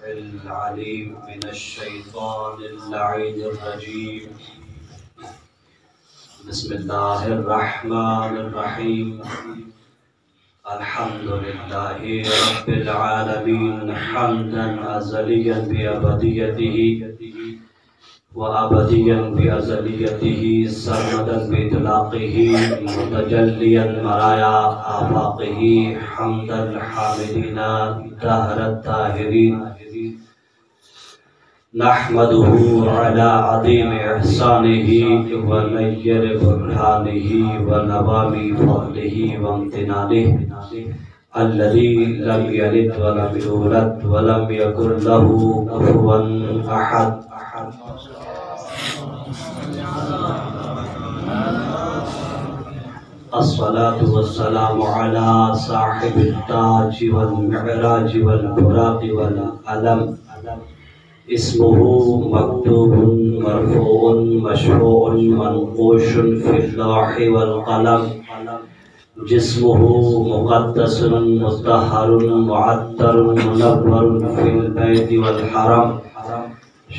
العليم من الشيطان اللعين الرجيم. بسم الله الرحمن الرحيم. الحمد لله رب العالمين حمدا أزليا بأبديته وأبديا بأزليته سرمدا بإطلاقه متجليا مرايا آفاقه حمد الحامدين دهر الطاهرين. نحمده على عظيم إحسانه ونير برهانه ونوام فضله وامتنانه الذي لم يلد ولم يولد ولم يكن له كفوا أحد. الصلاة والسلام على صاحب التاج والمعراج والبراق والعلم. اسمه مكتوب مرفوع مشفوع منقوش في اللوح والقلم. جسمه مقدس مطهر معطر منور في البيت والحرم.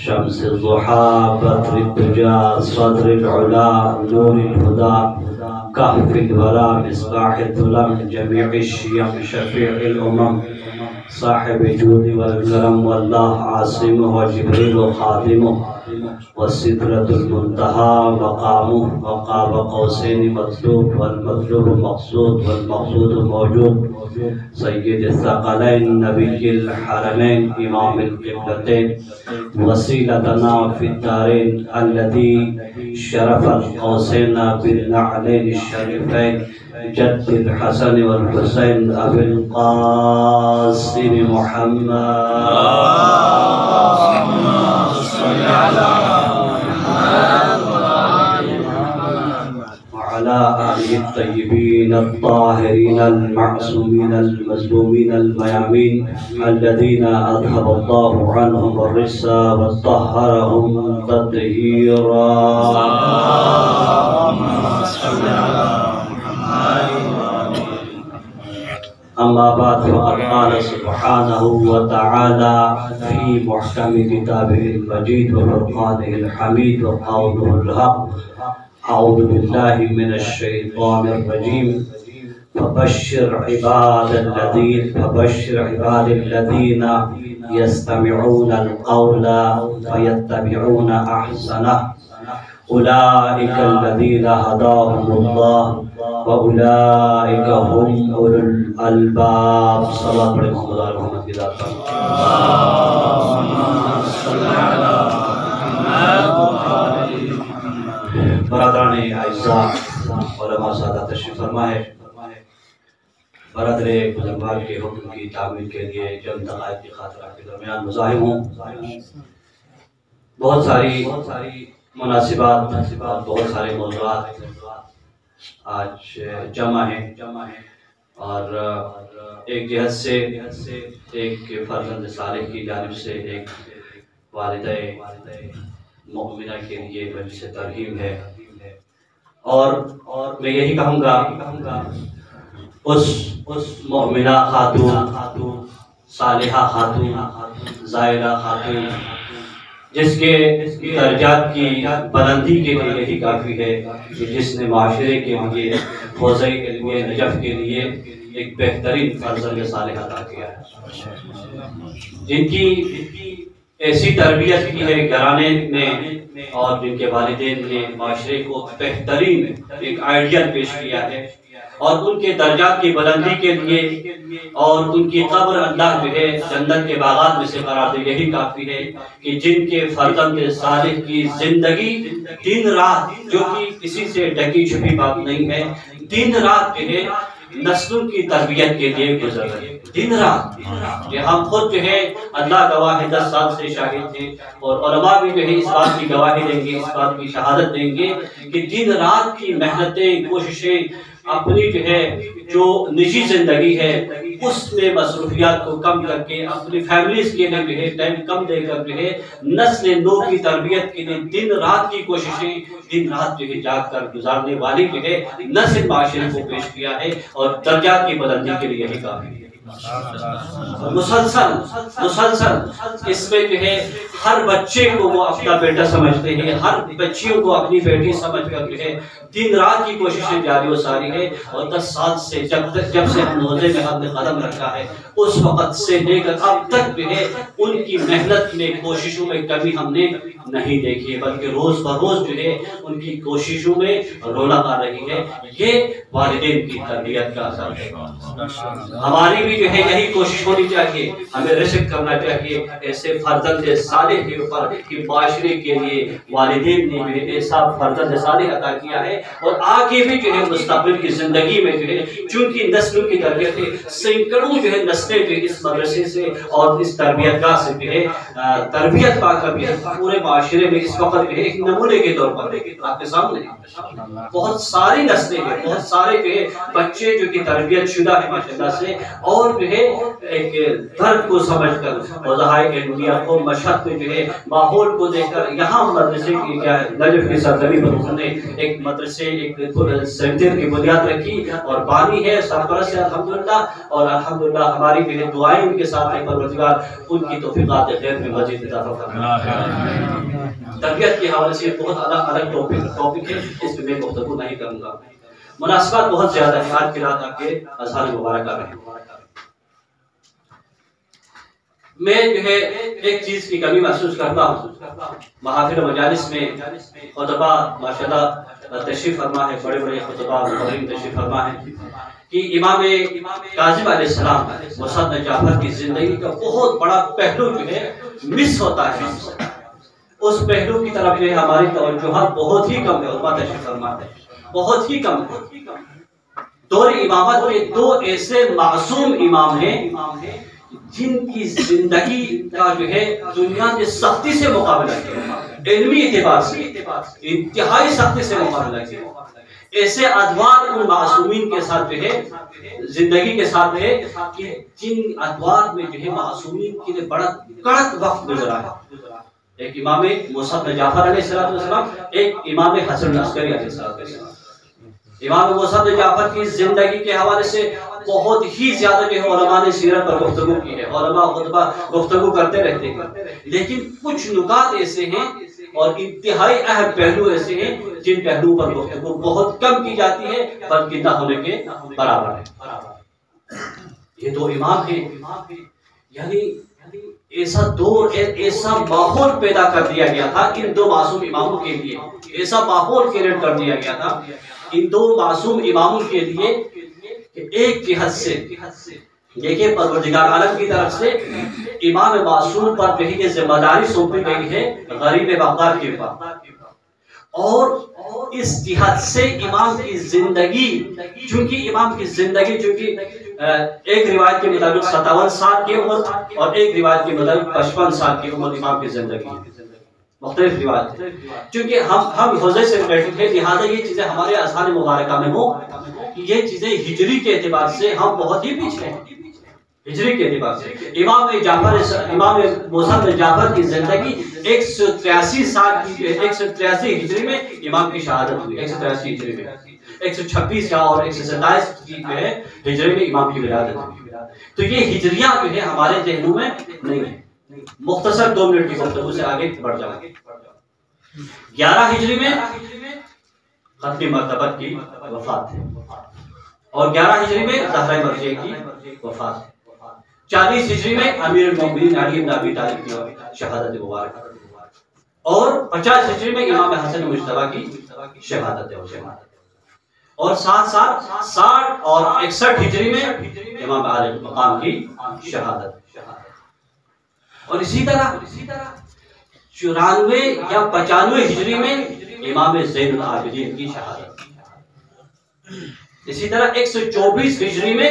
شمس الضحى بدر الدجى صدر العلا نور الهدى كهف الورى مصباح الظلم جميع الشيم شفيع الأمم. صاحب الجود والكرم والله عاصمه وجبريل خادمه والسدرة المنتهى مقامه وقاب قوسين مطلوب والمطلوب مقصود والمقصود موجود. سيد الثقلين نبي الحرمين إمام القبلتين وسيلتنا في الدارين الذي شرف القوسين بالنعلين الشريفين جد الحسن والحسين أبي القاسم محمد. اللهم صل على وعلى آله الطيبين الطاهرين المعصومين المظلومين الميامين الذين أذهب الله عنهم الرجس وطهرهم تطهيرا. اللهم صل على أما بعد فقد قال سبحانه وتعالى في محكم كتابه المجيد وفرقانه الحميد وقوله الحق. أعوذ بالله من الشيطان الرجيم. فبشر عباد الذين يستمعون القول فيتبعون أحسنه. أولئك الذين هداهم الله وأولئك هم أولو الألباب. صلاة على محمد کی ذات پر. اللهم صل على محمد وآل محمد. برادران اعزاء علماء سادہ تشریف فرما ہے. برادر بزرگوار کے حکم کی تعمیل کے لیے چند دقائق کی خاطر آپ کے درمیان مزاحم ہوں. بہت ساری مناسبات اور بہت سارے موضوعات آج جمع ہیں اور ایک جہت سے ایک فرزند صالح کی جانب سے ایک والدہ مؤمنہ کے لیے مجلس ترغیب ہے. اور میں یہی کہوں گا اس مؤمنہ خاتون صالحہ خاتون زائرہ خاتون جس کے درجات کی بلندی کے لیے یہی کافی ہے کہ جس نے معاشرے کے لیے حوزہ علم نجف کے لیے ایک بہترین فرزند صالح عطا کیا ہے. جن کی ایسی تربیت کی ہے گھرانے میں اور جن کے والدین نے معاشرے کو بہترین ایک آئیڈیل پیش کیا ہے اور ان کے درجات کی بلندی کے لیے اور ان کی قبر اللہ جو ہے جنت کے باغات میں سے قرار دے. یہی کافی ہے کہ جن کے فرزند صالح کی زندگی دن رات جو کہ کسی سے ڈھکی چھپی بات نہیں ہے دن رات جو ہے نسلوں کی تربیت کے لیے گزر رہے ہیں. دن رات کہ ہم خود جو ہے اللہ گواہ 10 سال سے شاہد تھے اور علماء بھی جو ہے اس بات کی گواہی دیں گے اس بات کی شہادت دیں گے کہ دن رات کی محنتیں کوششیں اپنی جو ہے جو نجی زندگی ہے اس میں مصروفیات کو کم کر کے اپنی فیملیز کے لیے جو ہے ٹائم کم دے کر جو ہے نسل نو کی تربیت کے لیے دن رات کی کوششیں دن رات جو ہے جاگ کر گزارنے والی جو ہے نسل معاشرے کو پیش کیا ہے اور درجات کی بلندی کے لیے یہی کافی ہے. مسلسل اس میں جو ہے ہر بچے کو وہ اپنا بیٹا سمجھتے ہیں، ہر بچیوں کو اپنی بیٹی سمجھ کر جو ہے دن رات کی کوششیں جاری و ساری ہے. اور 10 سال سے جب سے ہم روزے میں ہم نے قدم رکھا ہے اس وقت سے لے کر اب تک جو ہے ان کی محنت میں کوششوں میں کمی ہم نے نہیں دیکھی، بلکہ روز بروز جو ہے ان کی کوششوں میں رونق آ رہی ہے. یہ والدین کی تربیت کا اثر ہے. ہماری بھی جو ہے یہی کوشش ہونی چاہیے، ہمیں رزق کرنا چاہیے ایسے فرزند صالح کے اوپر کہ معاشرے کے لیے والدین نے جو ہے ایسا فرزند صالح عطا کیا ہے. اور آگے بھی جو ہے مستقبل کی زندگی میں جو ہے چونکہ نسلوں کی تربیت ہے، سینکڑوں جو ہے نسلیں جو اس مدرسے سے اور اس تربیت گاہ سے جو ہے تربیت پا کر بھی پورے معاشرے میں اس وقت جو ہے ایک نمونے کے طور پر آپ کے سامنے بہت ساری نسلیں ہیں، بہت سارے جو ہے بچے جو کہ تربیت شدہ ہے ماشاءاللہ سے، اور جو ہے ایک درد کو سمجھ کر وضاحت علمیہ کو مشہد میں جو ہے ماحول کو دیکھ کر یہاں مدرسے کی کیا ہے نجف کی سرزمین پر انہوں نے ایک مدرسے ایک سینٹر کی بنیاد رکھی اور بانی ہے سرپرست ہے الحمدللہ. اور الحمدللہ ہماری بھی دعائیں ان کے ساتھ ہیں، پروردگار ان کی توفیقات خیر میں مزید اضافہ فرمائے. تربیت کے حوالے سے بہت الگ ٹاپک ہے، اس پہ میں گفتگو نہیں کروں گا. مناسبات بہت زیادہ ہے، آج کی رات آپ کے اذان مبارکہ رہے. میں جو ہے ایک چیز کی کمی محسوس کرتا ہوں، محافل مجالس میں خطبہ ماشاءاللہ تشریف فرما ہے، بڑے بڑے خطبہ مقررین تشریف فرما ہے کہ امام کاظم علیہ السلام مصعب جعفر کی زندگی کا بہت بڑا پہلو جو ہے مس ہوتا ہے ہم سے. اس پہلو کی طرف جو ہے ہماری توجہ بہت ہی کم ہے. علماء تشریف فرماتے ہیں بہت ہی کم ہے. دور امامت کے دو ایسے معصوم امام ہیں جن کی زندگی کا جو ہے دنیا نے سختی سے مقابلہ کیا، علمی اعتبار سے انتہائی سختی سے مقابلہ کیا. ایسے ادوار ان معصومین کے ساتھ جو ہے زندگی کے ساتھ ہے کہ جن ادوار میں جو ہے معصومین کے لیے بڑا کڑک وقت گزرا ہے. ایک امام مصعب جعفر علیہ السلام، ایک امام حسن عسکری علیہ السلام. امام مصعب جعفر کی زندگی کے حوالے سے بہت ہی زیادہ جو ہے علماء نے سیرت پر گفتگو کی ہے، علماء خطبہ گفتگو کرتے رہتے ہیں، لیکن کچھ نکات ایسے ہیں اور انتہائی اہم پہلو ایسے ہیں جن پہلوؤں پر گفتگو بہت کم کی جاتی ہے بلکہ نہ ہونے کے برابر ہے. یہ دو امام ہیں، یعنی ایسا دور ایسا ماحول پیدا کر دیا گیا تھا ان دو معصوم اماموں کے لیے، ایسا ماحول کریٹ کر دیا گیا تھا ان دو معصوم اماموں کے لیے کہ ایک جہت سے دیکھیں پروردگار عالم کی طرف سے امام معصوم پر جو یہ ذمہ داری سونپی گئی ہے غریب بغداد کے اوپر. اور اس جہت سے امام کی زندگی، چونکہ امام کی زندگی چونکہ ایک روایت کے مطابق 57 سال کی عمر اور ایک روایت کے مطابق 55 سال کی عمر امام کی زندگی، مختلف روایت ہے. چونکہ ہم حوزے سے بیٹھے تھے لہٰذا یہ چیزیں ہمارے اذان مبارکہ میں ہو کہ یہ چیزیں ہجری کے اعتبار سے ہم بہت ہی پیچھے ہیں. ہجری کے اعتبار سے امام مصعب جعفر کی زندگی 183 سال کی، 183 ہجری میں امام کی شہادت ہوئی، 183 ہجری میں 126 اور 127 کی جو ہے ہجری میں امام کی ولادت ہوئی. تو یہ ہجریاں جو ہے ہمارے ذہنوں میں نہیں ہے. مختصر 2 منٹ کی گفتگو سے آگے بڑھ جاؤں. 11 ہجری میں ختم مرتبت کی وفات ہے اور 11 ہجری میں زہرہ مرضیہ کی وفات ہے. 40 ہجری میں امیر المومنین علی بن ابی طالب کی شہادت مبارک اور 50 ہجری میں امام حسن مجتبی کی شہادت ہے. اور ساتھ 60 اور 61 ہجری میں امام عالی مقام کی شہادت. اور اسی طرح 94 یا 95 ہجری میں امام زین العابدین کی شہادت. اسی طرح 124 ہجری میں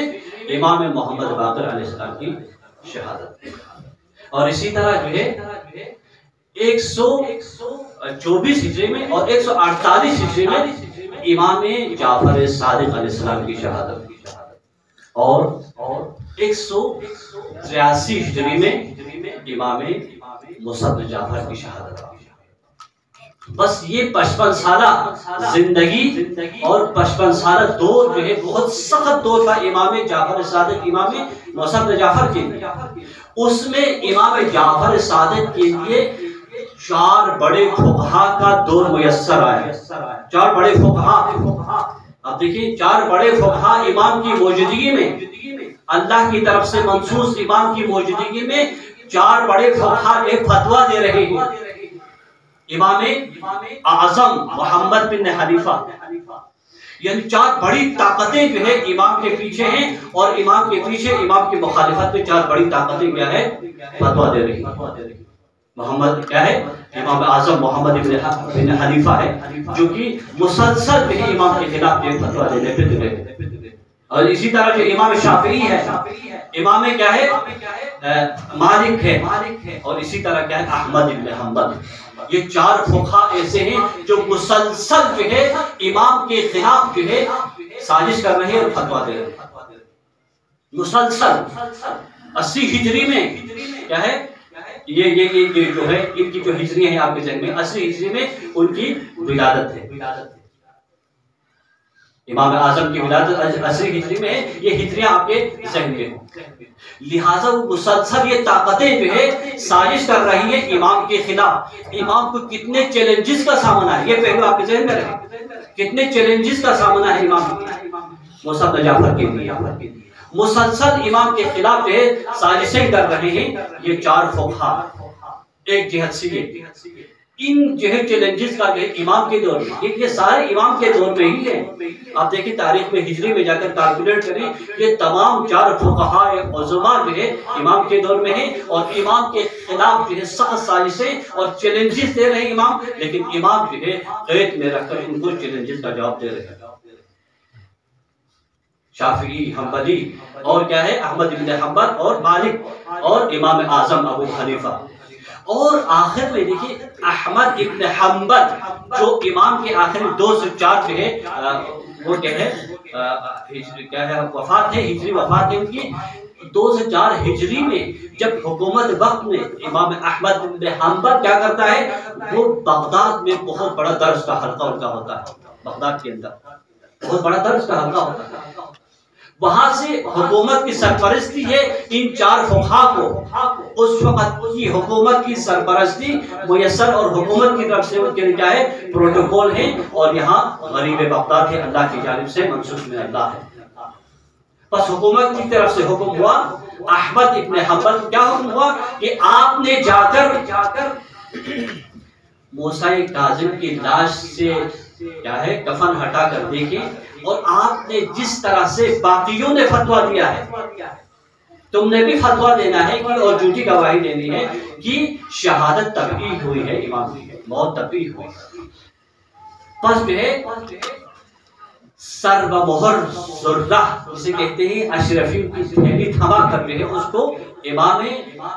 امام محمد باقر علیہ السلام کی شہادت. اور اسی طرح جو ہے 124 ہجری میں اور 148 ہجری میں امام جعفر صادق علیہ السلام کی شہادت. اور 183 ہجری میں امام مصعب جعفر کی شہادت. بس یہ 55 سالہ زندگی اور 55 سالہ دور جو ہے بہت سخت دور تھا امام جعفر صادق، امام موسی بن جعفر کے لیے۔ اس میں امام جعفر صادق کے لیے 4 بڑے فقہا کا دور میسر آیا۔ 4 بڑے فقہا، اب دیکھیں 4 بڑے فقہا امام کی موجودگی میں، اللہ کی طرف سے منصوص امام کی موجودگی میں 4 بڑے فقہا ایک فتویٰ دے رہے ہیں۔ امام اعظم محمد بن حنیفہ، یعنی 4 بڑی طاقتیں جو ہے امام کے پیچھے ہیں، اور امام کے پیچھے امام کی مخالفت میں 4 بڑی طاقتیں کیا ہے؟ فتویٰ دے رہی ہیں۔ محمد کیا ہے؟ امام اعظم محمد بن حنیفہ ہے، جو کہ مسلسل جو ہے امام کے خلاف یہ فتویٰ دینے پہ دے رہے ہیں۔ اور اسی طرح جو امام شافعی ہے، امام کیا ہے؟ مالک ہے، اور اسی طرح کیا ہے؟ احمد بن حنبل۔ یہ 4 فقہا ایسے ہیں جو مسلسل جو ہے امام کے خلاف جو ہے سازش کر رہے ہیں اور فتویٰ دے رہے ہیں مسلسل۔ 80 ہجری میں کیا ہے؟ یہ جو ہے ان کی جو ہجری ہے آپ کے ذہن میں، 80 ہجری میں ان کی ولادت ہے۔ امام اعظم کی ولادت 80 ہجری میں ہے، یہ ہجریاں آپ کے ذہن میں ہوں۔ لہٰذا وہ مسلسل یہ طاقتیں جو ہے سازش کر رہی ہیں امام کے خلاف۔ امام کو کتنے چیلنجز کا سامنا ہے، یہ پہلو آپ کے ذہن میں رہے، کتنے چیلنجز کا سامنا ہے امام موسی بن جعفر کے لیے۔ مسلسل امام کے خلاف جو ہے سازشیں کر رہے ہیں یہ 4 فقہا ایک جہت سے۔ ان جو ہے چیلنجز کا جو ہے امام کے دور میں، یہ سارے امام کے دور میں ہی ہیں۔ آپ دیکھیں تاریخ میں ہجری میں جا کر کیلکولیٹ کریں، یہ تمام 4 فقہا عظماء جو ہے امام کے دور میں ہیں، اور امام کے خلاف جو ہے سخت سازشیں اور چیلنجز دے رہے ہیں امام، لیکن امام جو ہے قید میں رکھ کر ان کو چیلنجز کا جواب دے رہے ہیں۔ شافعی، حنبلی، اور کیا ہے؟ احمد بن حنبل اور مالک، اور امام اعظم ابو حنیفہ۔ اور آخر میں دیکھیے احمد ابن حنبل جو امام کے آخری 2 سے 4 جو ہے وہ کیا ہے ہجری کیا ہے وفات ہے، ہجری وفات ہے ان کی 2 سے 4 ہجری میں، جب حکومت وقت میں امام احمد ابن حنبل کیا کرتا ہے، وہ بغداد میں بہت بڑا درس کا حلقہ ان کا ہوتا ہے، بغداد کے اندر بہت بڑا درس کا حلقہ ہوتا ہے۔ وہاں سے حکومت کی سرپرستی ہے ان 4 فقہا کو، اس وقت کی حکومت کی سرپرستی میسر، اور حکومت کی طرف سے ان کے کیا ہے پروٹوکول ہے، اور یہاں غریب بغداد ہے، اللہ کی جانب سے منصوص من اللہ ہے۔ بس حکومت کی طرف سے حکم ہوا، احمد ابن حنبل کو کیا حکم ہوا کہ آپ نے جا کر موسیٰ کاظم کی لاش سے کیا ہے کفن ہٹا کر دیکھیں، اور آپ نے جس طرح سے باقیوں نے فتویٰ دیا ہے تم نے بھی فتویٰ دینا ہے کہ اور جھوٹی گواہی دینی ہے کہ شہادت طبعی ہوئی ہے، امام کی موت طبعی ہوئی ہے۔ پس جو ہے سر و مہر ذرہ جسے کہتے ہیں اشرفی کی تھیلی تھما کر جو ہے اس کو امام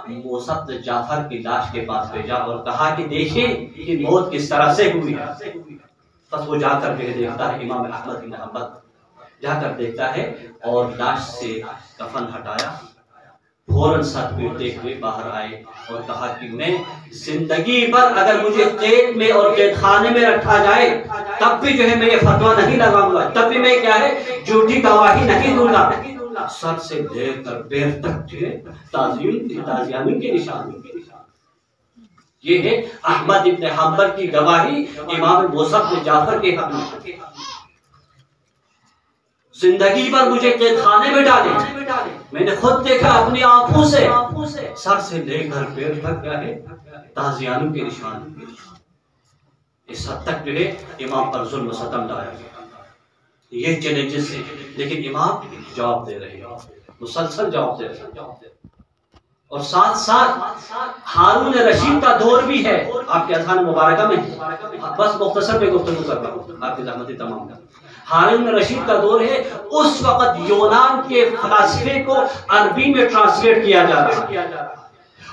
موسی بن جعفر کی لاش کے پاس بھیجا اور کہا کہ دیکھیں کہ موت کس طرح سے ہوئی ہے۔ بس وہ جا کر جو دیکھتا ہے امام احمد بن حنبل جا کر دیکھتا ہے، اور لاش سے کفن ہٹایا، فوراً سر پیٹتے ہوئے باہر آئے اور کہا کہ میں زندگی بھر اگر مجھے قید میں اور قید خانے میں رکھا جائے تب بھی جو ہے میں یہ فتویٰ نہیں لگاؤں گا، تب بھی میں کیا ہے جھوٹی گواہی نہیں دوں گا۔ سر سے لے کر پیر تک جو ہے تازیانی کے نشان، یہ ہے احمد ابن حنبل کی گواہی امام موسی بن جعفر کے حق میں۔ زندگی پر مجھے قید خانے میں ڈالے، میں نے خود دیکھا اپنی آنکھوں سے، سر سے لے کر پیر تک کیا ہے تازیانوں کے نشان، اس حد تک جو ہے امام پر ظلم و ستم ڈالا گیا۔ یہ چیلنجز ہیں، لیکن امام جواب دے رہے ہیں، مسلسل جواب دے رہے ہیں۔ اور ساتھ ساتھ ہارون رشید کا دور بھی ہے آپ کے اذہان مبارکہ میں، بس مختصر میں گفتگو کر رہا ہوں آپ کی زحمتیں تمام کر۔ ہارون رشید کا دور ہے، اس وقت یونان کے فلسفے کو عربی میں ٹرانسلیٹ کیا جا رہا ہے،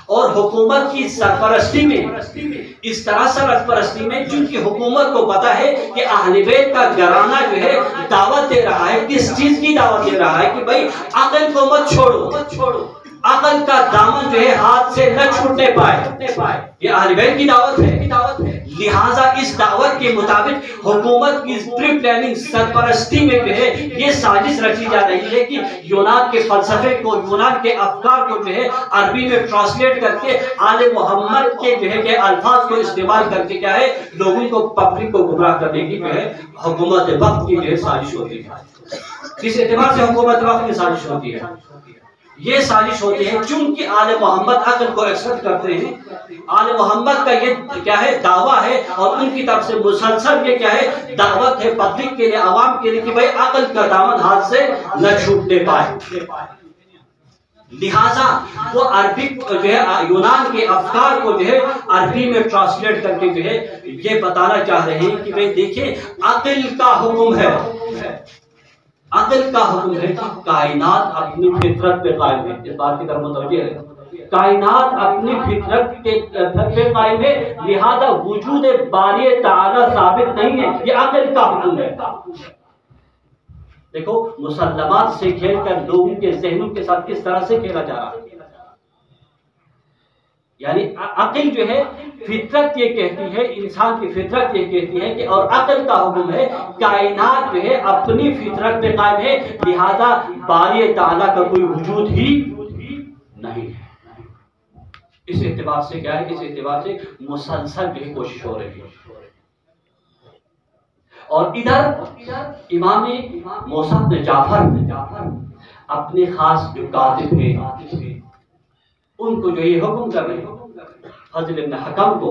اور حکومت کی سرپرستی میں اس طرح سرپرستی میں جن کی حکومت کو پتا ہے کہ اہل بیت کا گھرانہ جو ہے دعوت دے رہا ہے، کس چیز کی دعوت دے رہا ہے کہ بھائی عقل کو مت چھوڑو، عقل کا دامن جو ہے ہاتھ سے نہ چھوٹنے پائے، یہ اہل بیت کی دعوت ہے۔ لہٰذا اس دعوت کے مطابق حکومت کی پری پلاننگ سرپرستی میں جو ہے یہ سازش رچی جا رہی ہے کہ یونان کے فلسفے کو، یونان کے افکار کو جو ہے عربی میں ٹرانسلیٹ کر کے آل محمد کے جو ہے کہ الفاظ کو استعمال کر کے کیا ہے لوگوں کو، پبلک کو گمراہ کرنے کی جو ہے حکومت وقت کی جو ہے سازش ہوتی ہے۔ کس اعتبار سے حکومت وقت کی سازش ہوتی ہے؟ یہ سازش ہوتی ہے چونکہ آل محمد عقل کو ایکسپٹ کرتے ہیں، آل محمد کا یہ کیا ہے دعویٰ ہے، اور ان کی طرف سے مسلسل یہ کیا ہے دعوت ہے پبلک کے لیے، عوام کے لیے کہ بھائی عقل کا دامن ہاتھ سے نہ چھوٹنے پائے۔ لہٰذا وہ عربی جو ہے یونان کے افکار کو جو ہے عربی میں ٹرانسلیٹ کر کے جو ہے یہ بتانا چاہ رہے ہیں کہ بھائی دیکھیں عقل کا حکم ہے، عقل کا حکم ہے کہ کائنات اپنی فطرت پہ قائم ہے۔ اس بات کی طرف متوجہ ہے، کائنات اپنی فطرت پہ قائم ہے، لہذا وجود باری تعالی ثابت نہیں ہے، یہ عقل کا حکم ہے۔ دیکھو مسلمات سے کھیل کر لوگوں کے ذہنوں کے ساتھ کس طرح سے کھیلا جا رہا ہے۔ یعنی عقل جو ہے فطرت یہ کہتی ہے، انسان کی فطرت یہ کہتی ہے کہ، اور عقل کا حکم ہے کائنات جو ہے اپنی فطرت پہ قائم ہے، لہذا باری تعالیٰ کا کوئی وجود ہی نہیں ہے۔ اس اعتبار سے کیا ہے، اس اعتبار سے مسلسل جو ہے کوشش ہو رہی ہے۔ اور ادھر امام موسیٰ بن جعفر اپنے خاص جو کاتب ہیں ان کو جو یہ حکم کر رہے ہیں فضل بن حکم کو،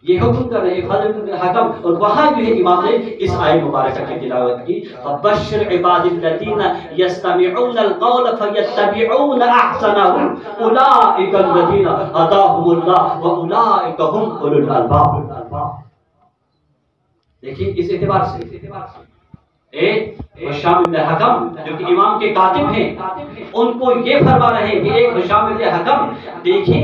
یہ حکم کر رہے ہیں فضل بن حکم، اور وہاں جو ہے امام نے اس آیت مبارکہ کی تلاوت کی، فَبَشِّرْ عِبَادِ الَّذِينَ يَسْتَمِعُونَ الْقَوْلَ فَيَتَّبِعُونَ أَحْسَنَهُ أُولَٰئِكَ الَّذِينَ هَدَاهُمُ اللَّهُ وَأُولَٰئِكَ هُمْ أُولُو الْأَلْبَابِ۔ دیکھیں اس اعتبار سے ایک ہشام بن حکم جو کہ امام کے کاتب ہیں، ان کو یہ فرما رہے ہیں کہ ایک ہشام بن حکم دیکھیں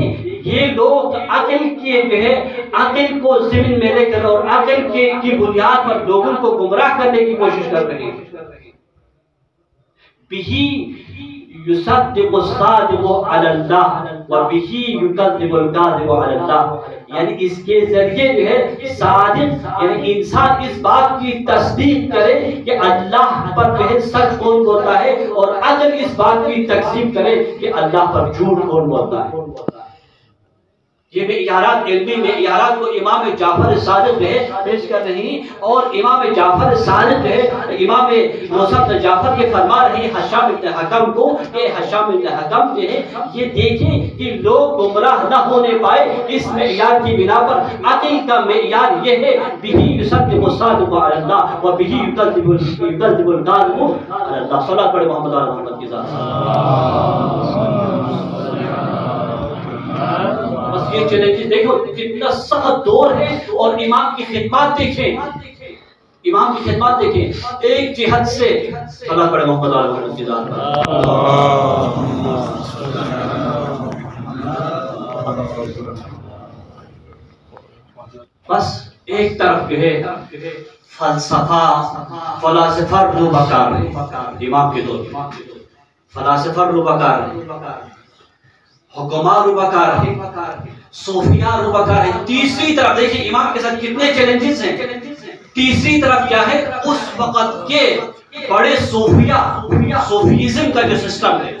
یہ لوگ عقل کی جو ہے عقل کو ضمن میں لے کر اور عقل کی بنیاد پر لوگوں کو گمراہ کرنے کی کوشش کر رہے ہیں۔ بِهِ يُصَدِّقُ الصَّادِقُ عَلَى اللَّهِ وَبِهِ يُكَذِّبُ الْكَاذِبُ عَلَى اللَّهِ، یعنی اس کے ذریعے جو ہے صادق یعنی انسان اس بات کی تصدیق کرے کہ اللہ پر جو ہے سچ کون بولتا ہے، اور عقل اس بات کی تکذیب کرے کہ اللہ پر جھوٹ کون بولتا ہے۔ یہ معیارات، علمی معیارات کو امام جعفر صادق جو ہے پیش کر رہی ہیں، اور امام جعفر صادق جو ہے امام موسیٰ بن جعفر یہ فرما رہے ہیں ہشام بن حکم کو کہ ہشام بن حکم جو ہے یہ دیکھیں کہ لوگ گمراہ نہ ہونے پائے اس معیار کی بنا پر، عقل کا معیار یہ ہے بِهِ يُصَدِّقُ الصَّادِقُ عَلَى اللَّهِ وَبِهِ يُكَذِّبُ الْكَاذِبُ عَلَى اللَّهِ۔ صلاۃ پڑھیں محمد علی محمد کی ذات۔ بس یہ چیلنجز دیکھو کتنا سخت دور ہے، اور امام کی خدمات دیکھیں، امام کی خدمات دیکھیں، ایک جہت سے صلاۃ پڑھیں محمد علی محمد کی ذات بس ایک طرف جو ہے فلسفہ فلاسفہ رو بکار ہے، امام کے دور فلاسفہ رو بکار ہے، حکماء رو بکار ہے، صوفیاء رو بکار ہے۔ تیسری طرف دیکھیں امام کے ساتھ کتنے چیلنجز ہیں۔ تیسری طرف کیا ہے، اس وقت کے بڑے صوفیزم کا جو سسٹم ہے،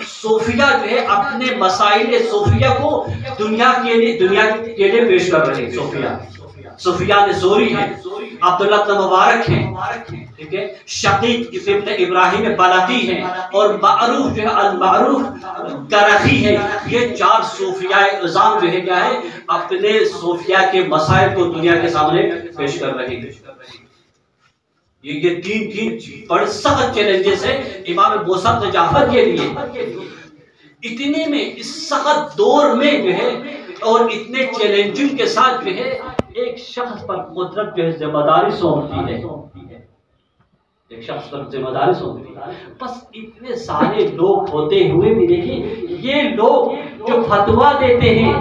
صوفیاء جو ہے اپنے مسائل صوفیاء کو دنیا کے لیے پیش کر رہے ہیں۔ صوفیاء زوری ہیں، عبداللہ بن مبارک ہیں، ٹھیک ہے، شقیق ابن ابراہیم بلخی ہیں، اور معروف جو ہے المعروف کرخی ہیں۔ یہ چار صوفیاء اعظام جو ہے کیا ہے اپنے صوفیاء کے مسائل کو دنیا کے سامنے پیش کر رہے ہیں۔ یہ تین بڑے سخت چیلنجز ہیں امام موسیٰ بن جعفر کے لیے۔ اتنے میں اس سخت دور میں جو ہے اور اتنے چیلنجنگ کے ساتھ جو ہے ایک شخص پر قدرت جو ہے ذمہ داری سونپتی ہے، ایک شخص پر ذمہ داری سونپتی ہے۔ بس اتنے سارے لوگ ہوتے ہوئے بھی دیکھیں یہ لوگ جو فتویٰ دیتے ہیں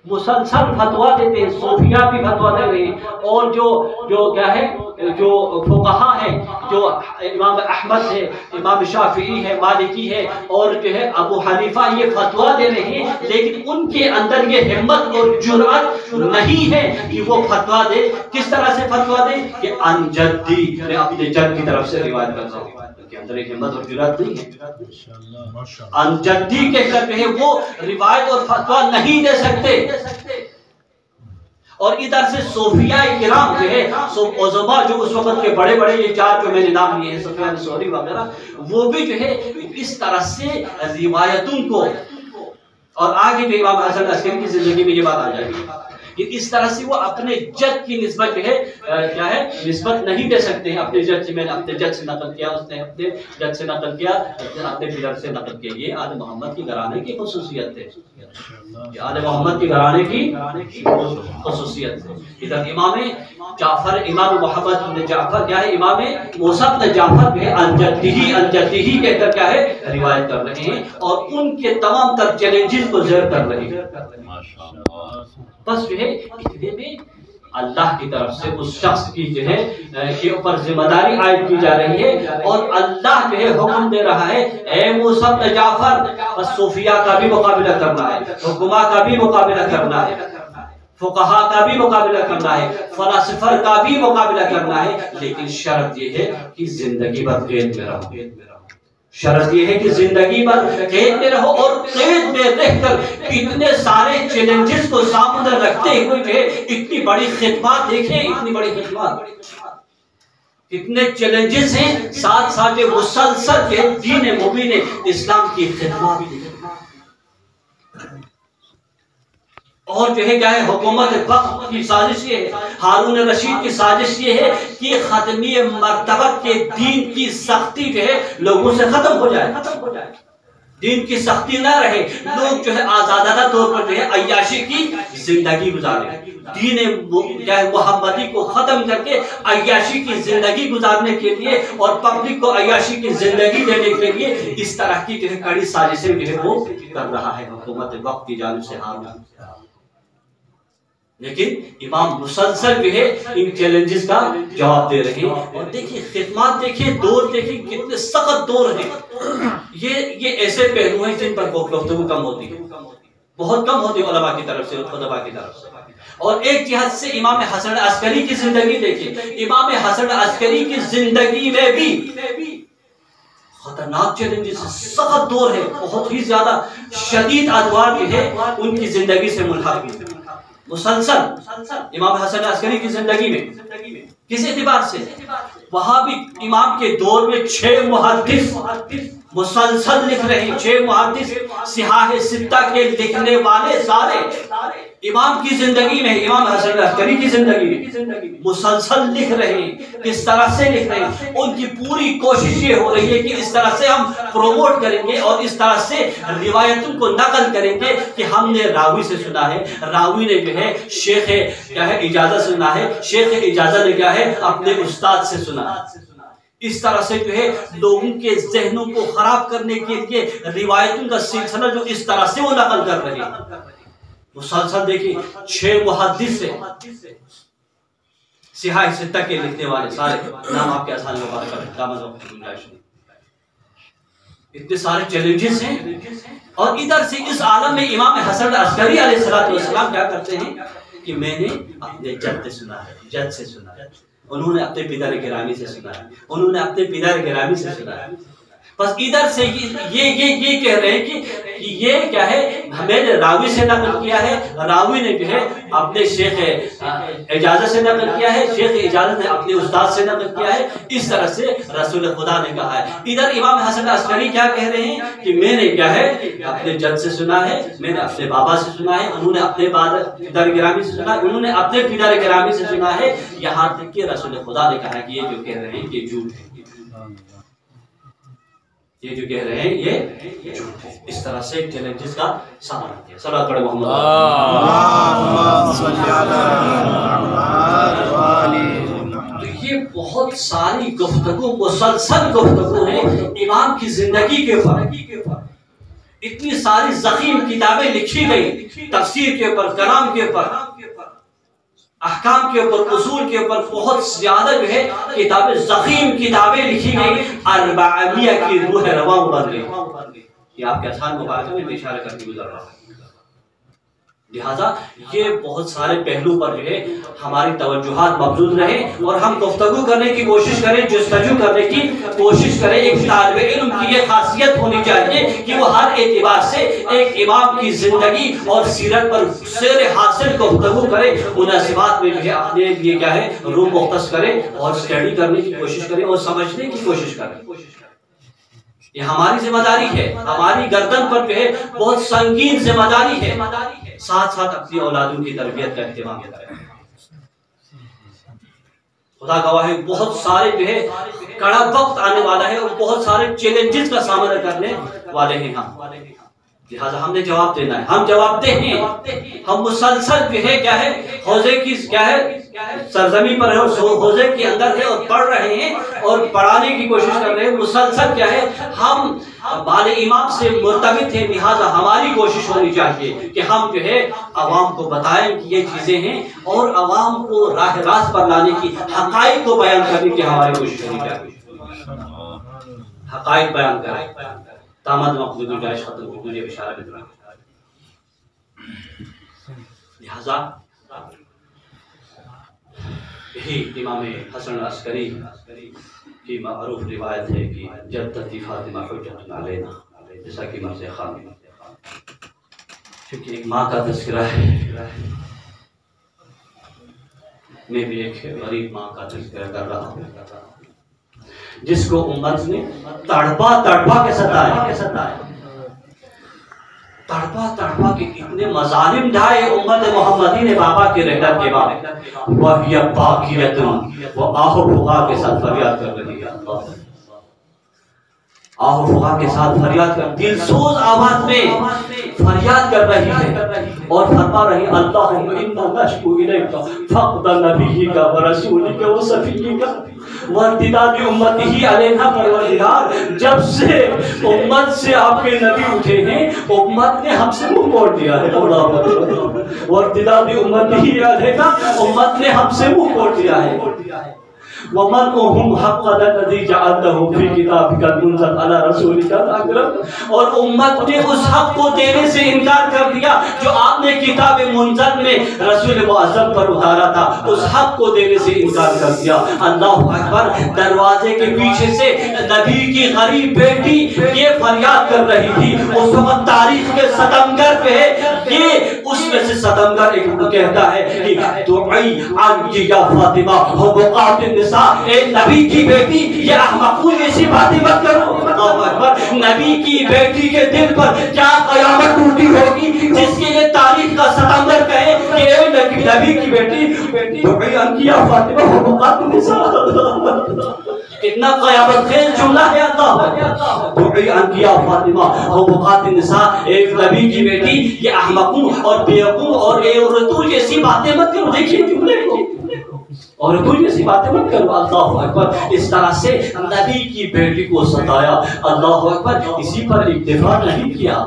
مسلسل فتوا دیتے ہیں، صوفیہ بھی فتوا دے رہے ہیں، اور جو کیا ہے جو فقہا ہے، جو امام احمد ہے، امام شافعی ہے، مالکی ہے، اور جو ہے ابو حنیفہ، یہ فتوا دے رہے ہیں، لیکن ان کے اندر یہ ہمت اور جرأت نہیں ہے کہ وہ فتوا دے۔ کس طرح سے فتوا دے کہ ان جدی، میں اپنے جد کی طرف سے روایت کرتا ہوں، ان کے اندر ایک ہمت اور جرأت نہیں ہے، ان جدی کہہ کر جو ہے وہ روایت اور فتوا نہیں دے سکتے۔ اور ادھر سے صوفیاء کرام جو ہے، عظماء جو اس وقت کے بڑے بڑے، یہ چار جو میں نے نام لیے ہیں، سفیان ثوری وغیرہ، وہ بھی جو ہے اس طرح سے روایتوں کو، اور آگے بھی امام حسن عسکری کی زندگی میں یہ بات آ جائے گی کہ اس طرح سے وہ اپنے جد کی نسبت جو ہے کیا ہے، نسبت نہیں دے سکتے ہیں اپنے جد سے۔ میں نے اپنے جد سے نقل کیا، اس نے اپنے جد سے نقل کیا، اپنے پدر سے نقل کیا۔ یہ آل محمد کی گھرانے کی خصوصیت ہے، یہ آل محمد کی گھرانے کی خصوصیت ہے۔ ادھر امام جعفر، امام محمد بن جعفر کیا ہے، امام موسیٰ بن جعفر جو ہے الجدی کہہ کر کیا ہے روایت کر رہے ہیں، اور ان کے تمام تر چیلنجز کو زیر کر رہے ہیں۔ بس جو ہے اتنے میں اللہ کی طرف سے اس شخص کی جو ہے کے اوپر ذمہ داری عائد کی جا رہی ہے، اور اللہ جو ہے حکم دے رہا ہے، اے موسیٰ بن جعفر، بس صوفیاء کا بھی مقابلہ کرنا ہے، حکماء کا بھی مقابلہ کرنا ہے، فقہا کا بھی مقابلہ کرنا ہے، فلاسفر کا بھی مقابلہ کرنا ہے، لیکن شرط یہ ہے کہ زندگی بھر قید میں رہو۔ شرط یہ ہے کہ زندگی بھر قید میں رہو، اور قید میں رہ کر اتنے سارے چیلنجز کو سامنے رکھتے ہوئے جو ہے اتنی بڑی خدمات دیکھیں، اتنی بڑی خدمات، اتنے چیلنجز ہیں، ساتھ ساتھ مسلسل کے دین مبین اسلام کی خدمات دیکھیں۔ اور جو ہے کیا ہے، حکومت وقت کی سازش یہ ہے، ہارون رشید کی سازش یہ ہے کہ ختمی مرتبت کے دین کی سختی جو ہے لوگوں سے ختم ہو جائے، دین کی سختی نہ رہے، لوگ جو ہے آزادانہ طور پر جو ہے عیاشی کی زندگی گزارے، دین محمدی کو ختم کر کے عیاشی کی زندگی گزارنے کے لیے اور پبلک کو عیاشی کی زندگی دینے کے لیے اس طرح کی جو ہے کڑی سازشیں جو ہے وہ کر رہا ہے حکومت وقت کی جانب سے ہارون۔ لیکن امام مسلسل جو ہے ان چیلنجز کا جواب دے رہے ہیں، اور دیکھیں خدمات، دیکھیں دور، دیکھیں کتنے سخت دور ہیں۔ یہ ایسے پہلو ہیں جن پر گفتگو کم ہوتی ہے، بہت کم ہوتی ہے علماء کی طرف سے، خطباء کی طرف سے۔ اور ایک جہت سے امام حسن عسکری کی زندگی دیکھیں، امام حسن عسکری کی زندگی میں بھی خطرناک چیلنجز، سخت دور ہے، بہت ہی زیادہ شدید ادوار جو ہے ان کی زندگی سے ملحق ہیں۔ مسلسل امام حسن عسکری کی زندگی میں کس اعتبار سے، وہاں بھی امام کے دور میں 6 محدث مسلسل لکھ رہے ہیں، 6 محدث صحاح ستہ کے لکھنے والے سارے امام کی زندگی میں، امام حسن عسکری کی زندگی میں مسلسل لکھ رہے ہیں۔ کس طرح سے لکھ رہے ہیں، ان کی پوری کوشش یہ ہو رہی ہے کہ اس طرح سے ہم پروموٹ کریں گے اور اس طرح سے روایتوں کو نقل کریں گے کہ ہم نے راوی سے سنا ہے، راوی نے جو ہے شیخ کیا ہے اجازت سے سنا ہے، شیخ اجازت نے کیا ہے اپنے استاد سے سنا ہے۔ اس طرح سے جو ہے لوگوں کے ذہنوں کو خراب کرنے کے لیے روایتوں کا سلسلہ جو اس طرح سے وہ نقل کر رہے ہیں۔ مسلسل دیکھیں 6 محدث سے صحاح ستہ کے لکھنے والے سارے نام آپ کے آسان میں بات کریں، دامن وقت کی گنجائش نہیں، اتنے سارے چیلنجز ہیں۔ اور ادھر سے اس عالم میں امام حسن عسکری علیہ السلام کیا کرتے ہیں کہ میں نے اپنے جد سے سنا ہے، جد سے سنا ہے، انہوں نے اپنے پدر گرامی سے سنا ہے، انہوں نے اپنے پدر گرامی سے سنا ہے۔ بس ادھر سے یہ کہہ رہے ہیں کہ یہ کیا ہے، میں نے راوی سے نقل کیا ہے، راوی نے جو ہے اپنے شیخ اجازت سے نقل کیا ہے، شیخ اجازت نے اپنے استاد سے نقل کیا ہے، اس طرح سے رسول خدا نے کہا ہے۔ ادھر امام حسن عسکری کیا کہہ رہے ہیں کہ میں نے کیا ہے اپنے جد سے سنا ہے، میں نے اپنے بابا سے سنا ہے، انہوں نے اپنے پدر گرامی سے سنا ہے، انہوں نے اپنے پدر گرامی سے سنا ہے، یہاں تک کہ رسول خدا نے کہا کہ یہ جو کہہ رہے ہیں یہ جھوٹ ہے، یہ جو کہہ رہے ہیں یہ جھوٹ ہے۔ اس طرح سے چیلنجز کا سامنا کیا۔ صلوات پڑھیں محمد تو یہ بہت ساری گفتگو، مسلسل گفتگو ہے امام کی زندگی کے اوپر، اتنی ساری ضخیم کتابیں لکھی گئی تفسیر کے اوپر، کلام کے اوپر، احکام کے اوپر، اصول کے اوپر، بہت زیادہ جو ہے کتابیں، ضخیم کتابیں لکھی گئی، اربعیہ کی روح رواں بن گئی۔ یہ آپ کے آسان مبارکہ میں اشارہ کر کے گزر رہا ہے۔ لہٰذا یہ بہت سارے پہلو پر جو ہے ہماری توجہات مبذول رہے اور ہم گفتگو کرنے کی کوشش کریں، جستجو کرنے کی کوشش کریں۔ ایک طالب علم کی یہ خاصیت ہونی چاہیے کہ وہ ہر اعتبار سے ایک امام کی زندگی اور سیرت پر سیر حاصل گفتگو کرے، مناسبات میں جو ہے اپنے لیے کیا ہے روح مختص کرے اور اسٹڈی کرنے کی کوشش کرے اور سمجھنے کی کوشش کرے۔ یہ ہماری ذمہ داری ہے، ہماری گردن پر جو ہے بہت سنگین ذمہ داری ہے، ساتھ ساتھ اپنی اولادوں کی تربیت کا اہتمام کریں۔ خدا گواہ ہے بہت سارے جو ہے کڑا وقت آنے والا ہے اور بہت سارے چیلنجز کا سامنا کرنے والے ہیں ہم، لہٰذا ہم نے جواب دینا ہے، ہم جواب دہ ہیں، ہم مسلسل جو ہے کیا ہے حوضے کی کیا ہے سرزمین پر ہے اور حوضے کے اندر ہے اور پڑھ رہے ہیں اور پڑھانے کی کوشش کر رہے ہیں، مسلسل کیا ہے ہم بال امام سے مرتبط ہیں، لہٰذا ہماری کوشش ہونی چاہیے کہ ہم جو ہے عوام کو بتائیں کہ یہ چیزیں ہیں اور عوام کو راہ راست پر لانے کی، حقائق کو بیان کرنے کی ہماری کوشش ہونی چاہیے، حقائق بیان کریں۔ تامد مقصود گنجائش ختم ہو مجھے اشارہ کر رہا ہے۔ لہذا یہی امام حسن عسکری کی معروف روایت ہے کہ جدتی فاطمہ حجت علینا، جیسا کہ مرض خان، کیونکہ ایک ماں کا تذکرہ ہے، میں بھی ایک غریب ماں کا تذکرہ کر رہا ہوں جس کو امت نے تڑپا تڑپا کے ستایا، تڑپا تڑپا کے اتنے مظالم ڈھائے امت محمدی نے بابا کے رحلت کے بعد، وَهِيَ بَاكِيَةٌ، وہ آہ و فغاں کے ساتھ فریاد کر رہی ہے، آہ و فغاں کے ساتھ فریاد کر، دل سوز آواز میں فریاد کر رہی ہے اور فرما رہی اللہم انا نشکو الیک فقد نبیک و رسولک و صفیک وارتداد امتہ علینا، پروردگار جب سے امت سے آپ کے نبی اٹھے ہیں امت نے ہم سے منہ موڑ دیا ہے، وارتداد امتہ علینا، امت نے ہم سے منہ موڑ دیا ہے، وَمَنْعُهُمْ حَقَّ الَّذِي جَعَلْتَهُ فِي كِتَابِكَ الْمُنزَلِ عَلَى رَسُولِكَ الْأَكْرَمِ، اور امت نے اس حق کو دینے سے انکار کر دیا جو آپ نے کتاب منزل میں رسول معظم پر اتارا تھا، اس حق کو دینے سے انکار کر دیا۔ اللہ اکبر، دروازے کے پیچھے سے نبی کی غریب بیٹی یہ فریاد کر رہی تھی، اس وقت تاریخ کے ستمگر پہ یہ اس میں سے ستمگر ایک کہتا ہے کہ دعائی عنکی یا فاطمہ ہو مقاتل نساء، اے نبی کی بیٹی یہ احمقوں ایسی باتیں مت کرو۔ اللہ اکبر، نبی کی بیٹی کے دل پر کیا قیامت ٹوٹی ہوگی جس کے لیے تاریخ کا ستمگر کہے کہ اے نبی کی بیٹی دعائی عنکی یا فاطمہ ہو مقاتل نساء، کتنا قیامت خیز جملہ ہے۔ اللہ دعائی عنکی یا فاطمہ ہو مقاتل نساء، اے نبی کی بیٹی یہ احمقوں اور بیوقوف اور اے عورتوں جیسی باتیں مت کرو۔ دیکھیے جملے کو، اور کوئی ایسی باتیں مت کرو۔ اللہ اکبر، اس طرح سے نبی کی بیٹی کو ستایا۔ اللہ اکبر، اسی پر اکتفا نہیں کیا،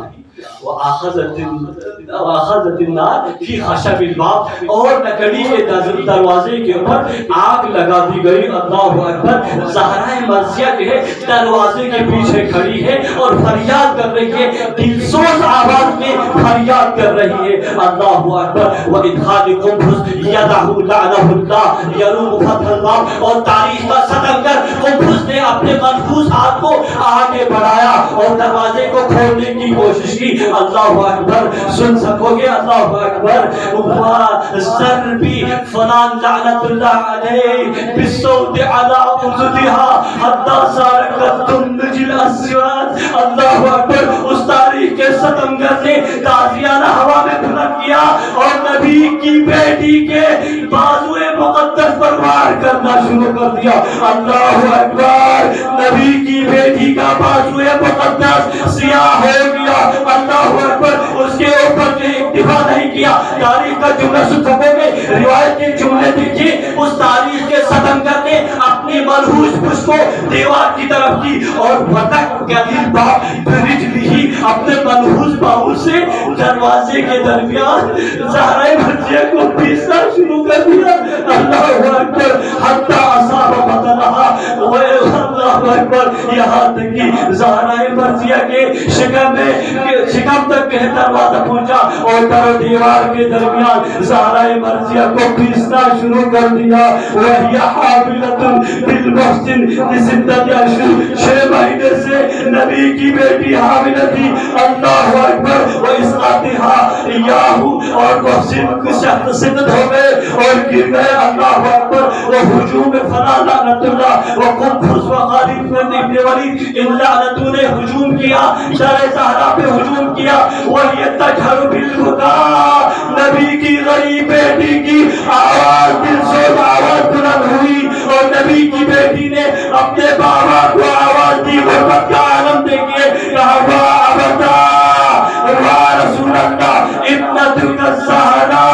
وَأَخَذَتِ النَّارُ فِي خَشَبِ الْبَابِ، اور لکڑی کے دروازے کے اوپر آگ لگا دی گئی۔ اللہ اکبر، زہرا مرضیہ جو ہے دروازے کے پیچھے کھڑی ہے اور فریاد کر رہی ہے، دلسوز آواز میں فریاد کر رہی ہے۔ اللہ اکبر، وَإِدْخَالِ قُنفُذ يَدَعُ لَعْنَهُ اللَّهُ يَرُومُ فَتْحَ الْبَابِ، اور تاریخ کا ستمگر قنفذ نے اپنے منفوس ہاتھ کو آگے بڑھایا اور دروازے کو کھولنے کی کوشش کی۔ اللہ اکبر، سن سکو گے؟ اللہ اکبر، وَسَرْ بھی فلان لعنت اللہ علیہ بِالصَّوْتِ عَلَىٰ أُذُنِهَا حَتَّىٰ سَارَقَتْ تُنْجِ الْأَصْوَاتِ۔ اللہ اکبر، اس تاریخ کے ستمگر نے تازیانہ ہوا میں بلند کیا اور نبی کی بیٹی کے بازوئے مقدس پر وار کرنا شروع کر دیا۔ اللہ اکبر، نبی کی بیٹی کا بازوئے مقدس سیاہ ہو گیا۔ اللہ اکبر، اس کے اوپر نے اکتفا نہیں کیا، تاریخ کا جملہ سن سکو گے، روایت کے جملے دیکھیے، اس تاریخ کے صدم کر کے اپنی ملحوظ پشت کو دیوار کی طرف کی اور وَتَقْ قَلِيل باب بِرِجْلِهِ اپنے ملحوظ باہوں سے دروازے کے درمیان زہرہ مرضیہ کو پیسنا شروع کر دیا۔ اللہ اکبر، حتی اصاب بدنہا، اللہ اکبر، یہاں تک کہ زہرہ مرضیہ کے شکم تک کے دروازہ پہنچا اور در و دیوار کے درمیان زہرہ مرضیہ کو پیسنا شروع کر دیا۔ وہی حاملۃ بالمحسن لسدت اشہر، 6 مہینے سے نبی کی بیٹی حاملہ تھی۔ اللہ اکبر، وہ اسقاطہا ایاہو، اور محسن کی سخت سدت ہو گئے اور گر گئے۔ اللہ اکبر، وہ ہجوم فلا لعنت اللہ، وہ قنفذ و خالد بن ابن ولید، ان لعنتوں نے ہجوم کیا، در زہرا پہ ہجوم کیا۔ وہی تجہر بالبکاء، نبی کی غریب بیٹی کی آواز دل سوز آواز بلند ہوئی اور نبی کی بیٹی نے اپنے بابا کو آواز دی۔ غربت کا عالم دیکھئے، کہا واہ ابدا واہ رسول اللہ، ابنتک الزہرا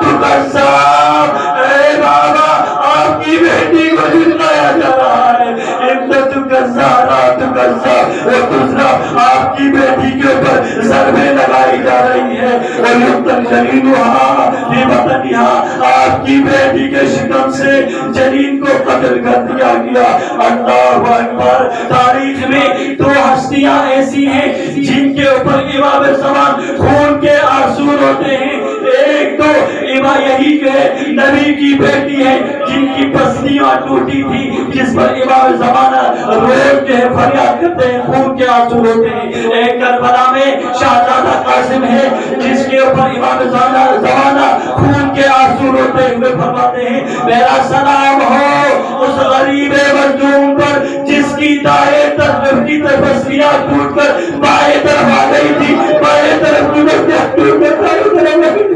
تکذب، اے بابا آپ کی بیٹی کو جھٹلایا جا رہا ہے، ابنتک الزہرا تکذب، وہ دوسرا آپ کی بیٹی کے اوپر ضربیں لگائی جا رہی ہے، اور یقتل جنینہا ببطنہا، آپ کی بیٹی کے شکم سے جنین کو قتل کر دیا گیا۔ اللہ اکبر، تاریخ میں 2 ہستیاں ایسی ہیں جن کے اوپر امام زمان خون کے آنسو ہوتے ہیں۔ ایک تو امام یہی کہ نبی کی بیٹی ہے جن کی پسلیاں ٹوٹی تھی، جس پر امام زمانہ روز جو ہے فریاد کرتے ہیں، خون کے آنسو ہوتے ہیں۔ ایک کربلا میں شہزادہ قاسم ہے جس کے اوپر امام زمانہ خون کے آنسو روتے ہوئے فرماتے ہیں، میرا سلام ہو اس غریب مظلوم پر جس کی دائیں طرف کی پسلیاں ٹوٹ کر بائیں طرف آ گئی تھی، بائیں طرف کی پسلیاں ٹوٹ کر دائیں طرف آ گئی تھی۔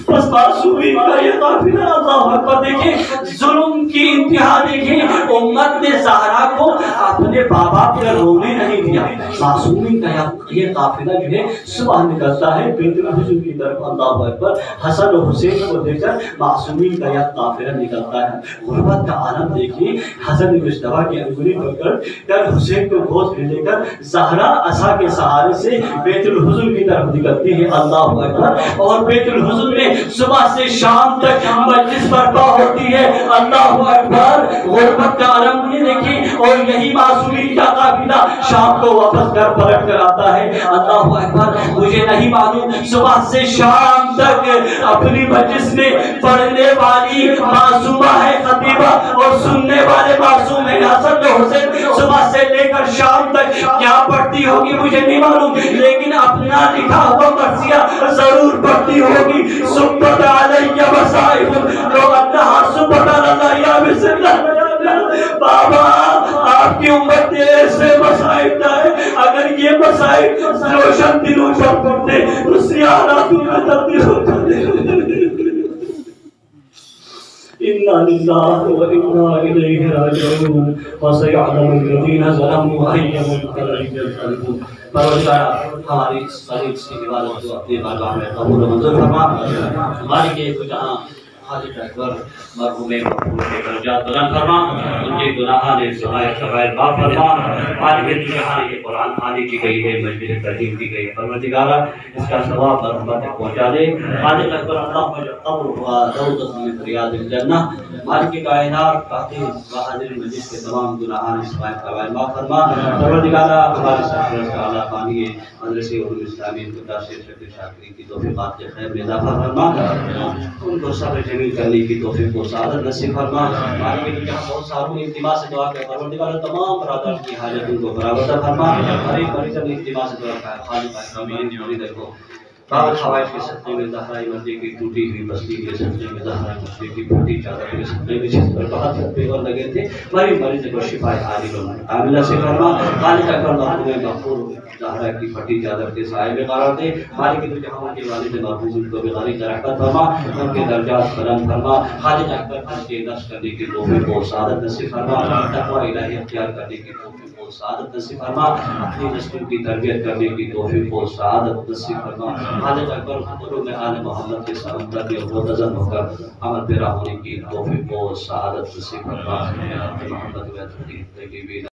بس معصومین کا یہ قافلہ، اللہ اکبر، دیکھیں ظلم کی انتہا، دیکھیں امت نے زہرا کو اپنے بابا پر رونے نہیں دیا۔ معصومین کا یہ قافلہ جو ہے صبح نکلتا ہے بیت الحجر کی طرف، اللہ اکبر، حسن و حسین کو لے کر معصومین کا یہ قافلہ نکلتا ہے۔ غربت کا عالم دیکھیے، حسن مجتبیٰ کی انگلی پکڑ کر حسین کو گود میں لے کر زہرا عصا کے سہارے سے بیت الحجر کی طرف نکلتی ہے، اللہ اکبر، اور بیت الحجر میں صبح سے شام تک مجلس برپا ہوتی ہے، اللہ اکبر۔ غربت کا عالم یہ دیکھیں، اور یہی معصومین کا قافلہ شام کو واپس گھر پلٹ کر آتا ہے، اللہ اکبر۔ مجھے نہیں معلوم صبح سے شام تک اپنی مجلس میں پڑھنے والی معصومہ ہے خطیبہ اور سننے والے معصوم ہیں حسن و حسین، صبح سے لے کر شام تک کیا پڑھتی ہوگی مجھے نہیں معلوم، لیکن اپنا لکھا ہوا مرثیہ ضرور پڑھتی ہوگی۔ سبت علیہ مصائب لو انہا سبت علیہ بسم اللہ، بابا آپ کی امت نے ایسے مصائب لائے، اگر یہ مصائب روشن دنوں پر پڑھتے تو سیاحاتوں میں تبدیل ہوتے۔ اِنَّا لِلَّهِ وَإِنَّا إِلَيْهِ رَاجِعُونَ وَسَيَعْلَمُ الَّذِينَ ظَلَمُوا أَيَّ مُنقَلَبٍ يَنقَلِبُونَ۔ پروردگار ہماری اس خالق کی عبادت کو اپنی بارگاہ میں قبول و منظور فرما، ہماری کے جہاں خالق اکبر مرحوم مقبول کے درجات بلند فرما، ان کے گناہوں نے صغائر معاف فرما، مالک جہاں یہ قرآن خوانی کی گئی ہے، مجلس ترتیب کی گئی ہے، پروردگارہ اس کا ثواب مرحمت تک پہنچا دے۔ خالق اکبر اللہم قبر و روضۃ من ریاض الجنہ، مالک کائنات فاتح و حاضر مجلس کے تمام گناہوں نے صغائر معاف فرما، پروردگارہ ہمارے ساتھ تعالیٰ پانی مدرسے علوم اسلامی مدرسے شکر شاکرین کی توفیقات کے خیر میں اضافہ فرما، ان کو صبر جمیل کرنے کی توفیق و سعادت نصیب فرما۔ مالک کی جہاں بہت ساروں نے اجتماع سے دعا کیا، پروردگار تمام برادران کی حاجتوں کو برآورد فرما، ہر ایک مریض نے اجتماع سے دعا کیا، خالق اکرمین مریض کو باب حوائج کے صدقے میں زہرا مرضی کی ٹوٹی ہوئی بستی کے صدقے میں زہرا مرضی کی ٹوٹی چادر کے صدقے میں جس پر بہت پیور لگے تھے، مریض کو شفا عاجل و عاملہ سے فرما۔ خالق اکبر مرحوم غفور زہرا کی پھٹی چادر کے سائے میں قرار دے، مالک دو جہاں کے والد مرحوم کو بغاری کا رحمت فرما، ان کے درجات بلند فرما۔ خالق اکبر کے نفس کرنے کی توفیق و سعادت نصیب فرما، تقوی الہی اختیار کرنے کی توفیق و سعادت نصیب فرما، اپنی نسلوں کی تربیت کرنے کی توفیق و سعادت نصیب فرما، خالق اکبر قبروں میں آل محمد کے سلامت اور منتظم ہو کر عمل پیرا ہونے کی توفیق و سعادت نصیب فرما، محمد و